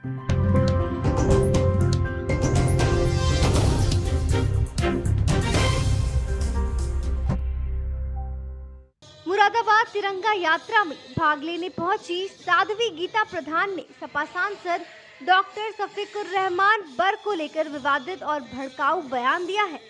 मुरादाबाद तिरंगा यात्रा में भाग लेने पहुंची साध्वी गीता प्रधान ने सपा सांसद डॉक्टर शफीकुर रहमान बर को लेकर विवादित और भड़काऊ बयान दिया है।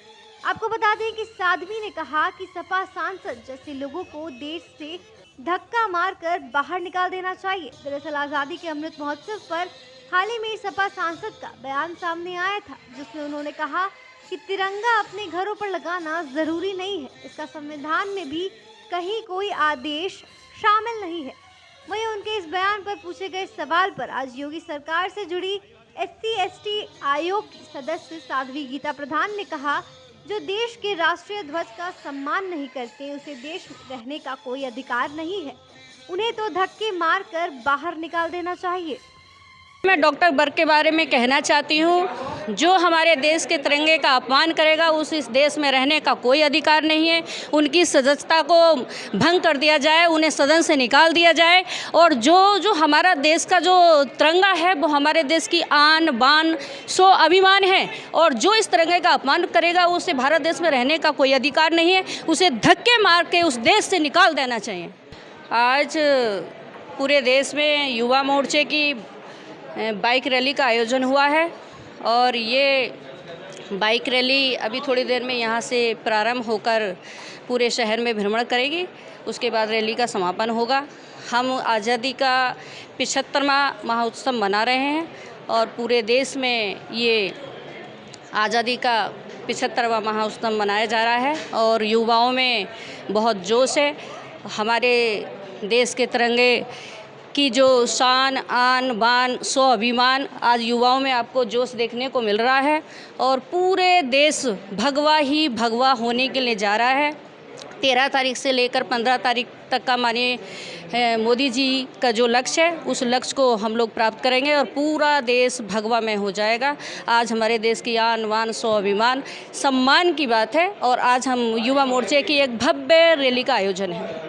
आपको बता दें कि साध्वी ने कहा कि सपा सांसद जैसे लोगों को देश से धक्का मारकर बाहर निकाल देना चाहिए। दरअसल आजादी के अमृत महोत्सव पर हाल ही में सपा सांसद का बयान सामने आया था, जिसमें उन्होंने कहा कि तिरंगा अपने घरों पर लगाना जरूरी नहीं है, इसका संविधान में भी कहीं कोई आदेश शामिल नहीं है। वहीं उनके इस बयान पर पूछे गए सवाल पर आज योगी सरकार से जुड़ी SC/ST आयोग की सदस्य साध्वी गीता प्रधान ने कहा, जो देश के राष्ट्रीय ध्वज का सम्मान नहीं करते उसे देश में रहने का कोई अधिकार नहीं है, उन्हें तो धक्के मारकर बाहर निकाल देना चाहिए। मैं डॉक्टर बर के बारे में कहना चाहती हूँ, जो हमारे देश के तिरंगे का अपमान करेगा उस इस देश में रहने का कोई अधिकार नहीं है। उनकी सदस्यता को भंग कर दिया जाए, उन्हें सदन से निकाल दिया जाए। और जो हमारा देश का जो तिरंगा है वो हमारे देश की आन बान सो अभिमान है, और जो इस तिरंगे का अपमान करेगा उसे भारत देश में रहने का कोई अधिकार नहीं है, उसे धक्के मार के उस देश से निकाल देना चाहिए। आज पूरे देश में युवा मोर्चे की बाइक रैली का आयोजन हुआ है, और ये बाइक रैली अभी थोड़ी देर में यहाँ से प्रारंभ होकर पूरे शहर में भ्रमण करेगी। उसके बाद रैली का समापन होगा। हम आज़ादी का 75वां महोत्सव मना रहे हैं, और पूरे देश में ये आज़ादी का 75वां महोत्सव मनाया जा रहा है, और युवाओं में बहुत जोश है। हमारे देश के तिरंगे की जो शान आन बान सो अभिमान आज युवाओं में आपको जोश देखने को मिल रहा है, और पूरे देश भगवा ही भगवा होने के लिए जा रहा है। 13 तारीख से लेकर 15 तारीख तक का माननीय मोदी जी का जो लक्ष्य है उस लक्ष्य को हम लोग प्राप्त करेंगे, और पूरा देश भगवा में हो जाएगा। आज हमारे देश की आन बान सो अभिमान सम्मान की बात है, और आज हम युवा मोर्चे की एक भव्य रैली का आयोजन है।